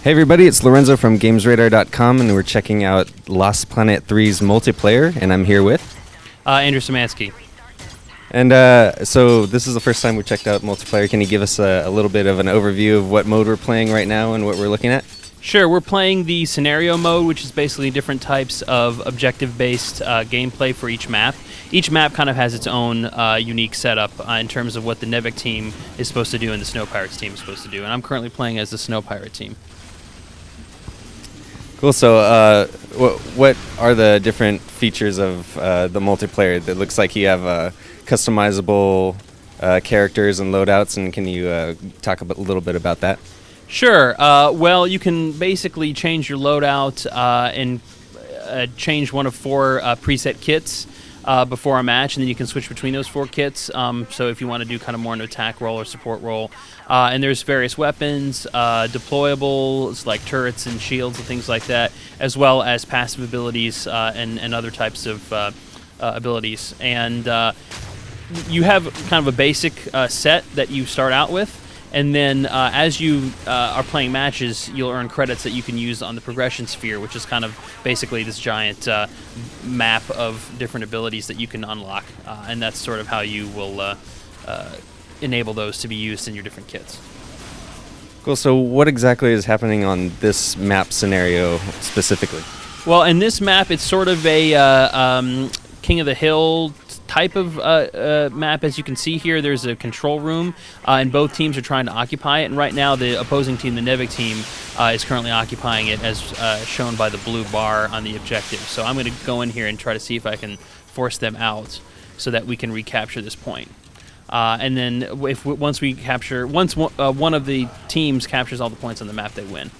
Hey everybody, it's Lorenzo from GamesRadar.com, and we're checking out Lost Planet 3's multiplayer, and I'm here with... Andrew Szymanski. And so this is the first time we checked out multiplayer. Can you give us a little bit of an overview of what mode we're playing right now and what we're looking at? Sure, we're playing the scenario mode, which is basically different types of objective-based gameplay for each map. Each map kind of has its own unique setup in terms of what the Nevik team is supposed to do and the Snow Pirates team is supposed to do. And I'm currently playing as the Snow Pirate team. Cool. So what are the different features of the multiplayer? That looks like you have customizable characters and loadouts, and can you talk a little bit about that? Sure. Well, you can basically change your loadout and change one of 4 preset kits before a match, and then you can switch between those 4 kits. So if you want to do kind of more an attack role or support role. And there's various weapons, deployables like turrets and shields and things like that, as well as passive abilities and other types of abilities. And you have kind of a basic set that you start out with. And then as you are playing matches, you'll earn credits that you can use on the progression sphere, which is kind of basically this giant map of different abilities that you can unlock. And that's sort of how you will enable those to be used in your different kits. Cool. So what exactly is happening on this map scenario specifically? Well, in this map, it's sort of a King of the Hill type of map. As you can see here, there's a control room, and both teams are trying to occupy it. And right now, the opposing team, the Nevik team, is currently occupying it, as shown by the blue bar on the objective. So I'm going to go in here and try to see if I can force them out so that we can recapture this point. And then once one of the teams captures all the points on the map, they win.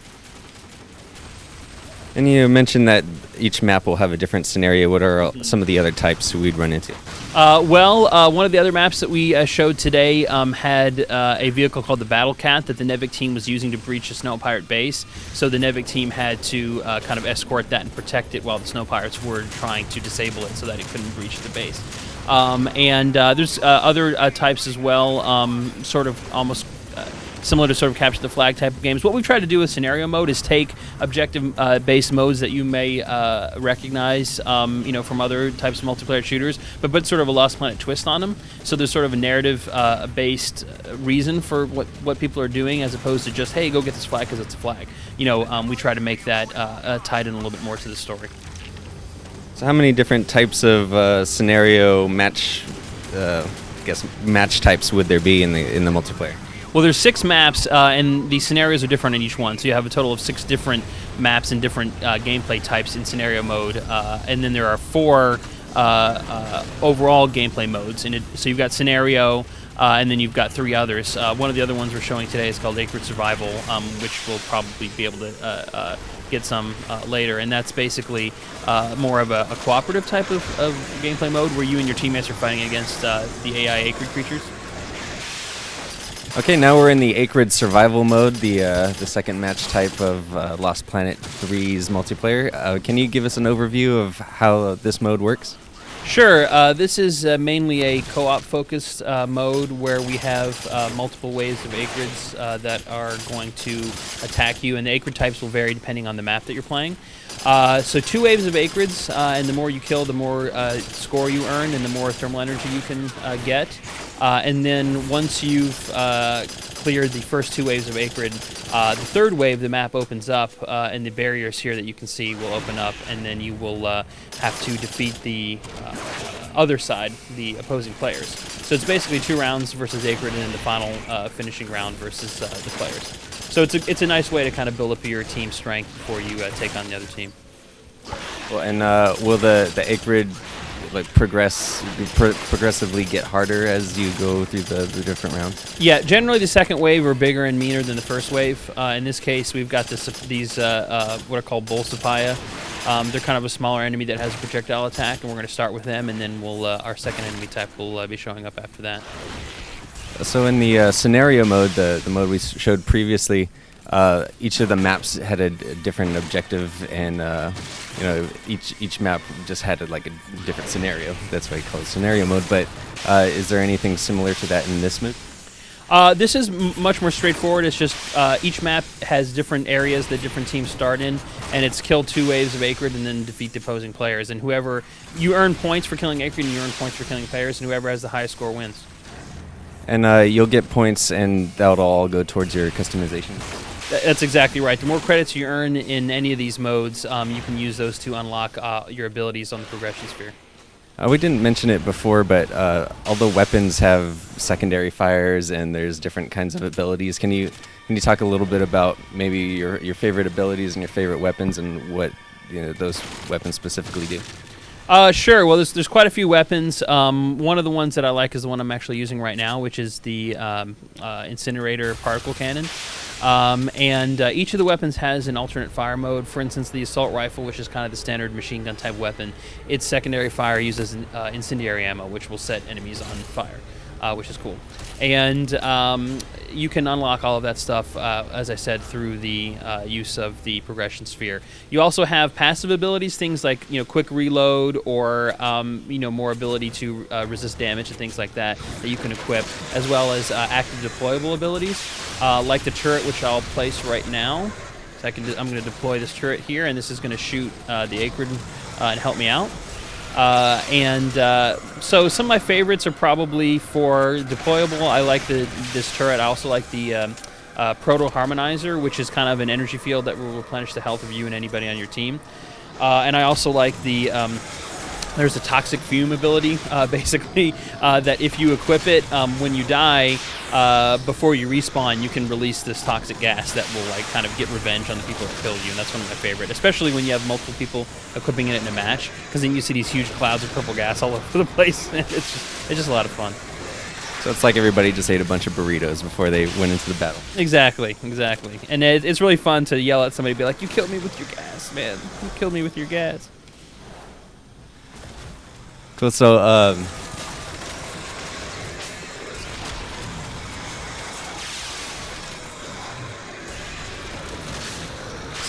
And you mentioned that each map will have a different scenario. What are some of the other types we'd run into? One of the other maps that we showed today had a vehicle called the Battle Cat that the Nevik team was using to breach a Snow Pirate base. So the Nevik team had to kind of escort that and protect it while the Snow Pirates were trying to disable it so that it couldn't breach the base. There's other types as well, sort of almost similar to sort of capture the flag type of games. What we've tried to do with scenario mode is take objective-based modes that you may recognize, from other types of multiplayer shooters, but put sort of a Lost Planet twist on them. So there's sort of a narrative-based reason for what people are doing, as opposed to just, hey, go get this flag because it's a flag. We try to make that tied in a little bit more to the story. So how many different types of scenario match types would there be in the multiplayer? Well, there's 6 maps, and the scenarios are different in each one. So you have a total of 6 different maps and different gameplay types in scenario mode. And then there are 4 overall gameplay modes. So you've got scenario, and then you've got 3 others. One of the other ones we're showing today is called Acreage Survival, which we'll probably be able to get some later. And that's basically more of a cooperative type of gameplay mode where you and your teammates are fighting against the AI Acreage creatures. Okay, now we're in the Acreage Survival mode, the second match type of Lost Planet 3's multiplayer. Can you give us an overview of how this mode works? Sure. This is mainly a co-op focused mode where we have multiple waves of Acreids that are going to attack you, and the Acreid types will vary depending on the map that you're playing. So 2 waves of Acreids, and the more you kill, the more score you earn, and the more thermal energy you can get. And then once you've cleared the first 2 waves of Acreid, the third wave, the map opens up, and the barriers here that you can see will open up, and then you will have to defeat the other side, the opposing players. So it's basically 2 rounds versus Acreid, and then the final finishing round versus the players. So it's a nice way to kind of build up your team strength before you take on the other team. Well, and will the Acreid progressively get harder as you go through the different rounds? Yeah, generally the second wave are bigger and meaner than the first wave. In this case, we've got these what are called Bolsapaya. They're kind of a smaller enemy that has a projectile attack, and we're going to start with them, and then our second enemy type will be showing up after that. So in the scenario mode, the mode we showed previously, each of the maps had a different objective, and each map just had a different scenario. That's why you call it scenario mode. But is there anything similar to that in this mode? This is much more straightforward. It's just each map has different areas that different teams start in, and it's kill 2 waves of Acreage and then defeat the opposing players. And whoever you earn points for killing Acreage, and you earn points for killing players, and whoever has the highest score wins. And you'll get points, and that'll all go towards your customization. That's exactly right. The more credits you earn in any of these modes, you can use those to unlock your abilities on the progression sphere. We didn't mention it before, but all the weapons have secondary fires, and there's different kinds of abilities. Can you talk a little bit about maybe your favorite abilities and your favorite weapons, and what those weapons specifically do? Sure. Well, there's quite a few weapons. One of the ones that I like is the one I'm actually using right now, which is the incinerator particle cannon. And each of the weapons has an alternate fire mode. For instance, the assault rifle, which is kind of the standard machine gun type weapon, its secondary fire uses incendiary ammo, which will set enemies on fire, which is cool. And you can unlock all of that stuff, as I said, through the use of the progression sphere. You also have passive abilities, things like quick reload, or more ability to resist damage and things like that you can equip, as well as active deployable abilities, like the turret, which I'll place right now. So I'm going to deploy this turret here, and this is going to shoot the Acreage and help me out. So some of my favorites are probably for deployable. I like this turret. I also like the Proto Harmonizer, which is kind of an energy field that will replenish the health of you and anybody on your team. And I also like the there's a toxic fume ability, basically, that if you equip it, when you die, before you respawn, you can release this toxic gas that will kind of get revenge on the people that killed you, and that's one of my favorite, especially when you have multiple people equipping it in a match, because then you see these huge clouds of purple gas all over the place. It's just a lot of fun. So it's like everybody just ate a bunch of burritos before they went into the battle. Exactly. And it's really fun to yell at somebody and be like, "You killed me with your gas, man. You killed me with your gas." Cool. So,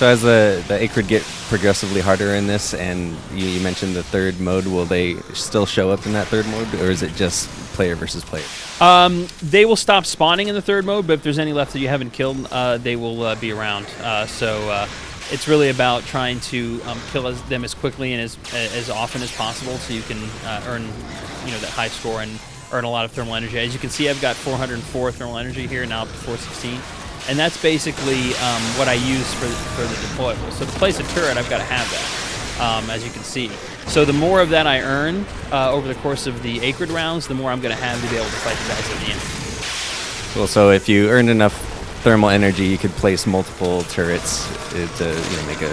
as the Acreage get progressively harder in this, and you mentioned the third mode, will they still show up in that third mode, or is it just player versus player? They will stop spawning in the third mode, but if there's any left that you haven't killed, they will be around. So it's really about trying to kill them as quickly and as often as possible, so you can earn that high score and earn a lot of thermal energy. As you can see, I've got 404 thermal energy here, now up to 416. And that's basically what I use for the deployable. So to place a turret, I've got to have that, as you can see. So the more of that I earn over the course of the Acreage rounds, the more I'm going to have to be able to fight the guys at the end. Cool. So if you earned enough thermal energy, you could place multiple turrets to make a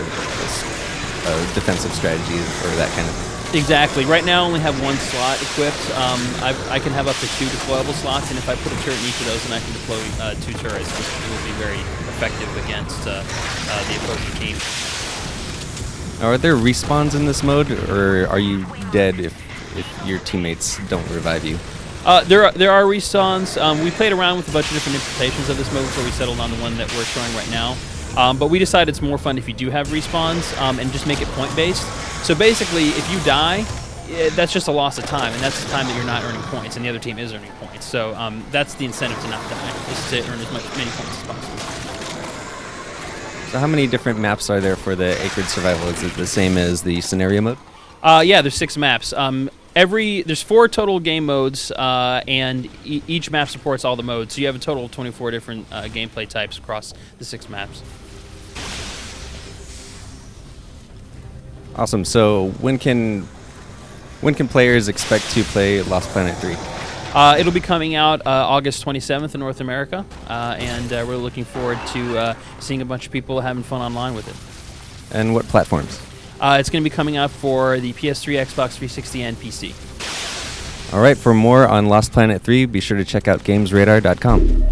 defensive strategy or that kind of thing. Exactly. Right now I only have one slot equipped. I can have up to 2 deployable slots, and if I put a turret in each of those, then I can deploy 2 turrets, which will be very effective against the opposing team. Are there respawns in this mode, or are you dead if your teammates don't revive you? There are respawns. We played around with a bunch of different interpretations of this mode before we settled on the one that we're showing right now. But we decided it's more fun if you do have respawns, and just make it point-based. So basically, if you die, that's just a loss of time, and that's the time that you're not earning points, and the other team is earning points. So that's the incentive to not die, is to earn many points as possible. So how many different maps are there for the Acreage Survival? Is it the same as the scenario mode? Yeah, there's 6 maps. There's 4 total game modes, and each map supports all the modes. So you have a total of 24 different gameplay types across the 6 maps. Awesome. So when can players expect to play Lost Planet 3? It'll be coming out August 27th in North America, and we're looking forward to seeing a bunch of people having fun online with it. And what platforms? It's going to be coming out for the PS3, Xbox 360, and PC. All right. For more on Lost Planet 3, be sure to check out GamesRadar.com.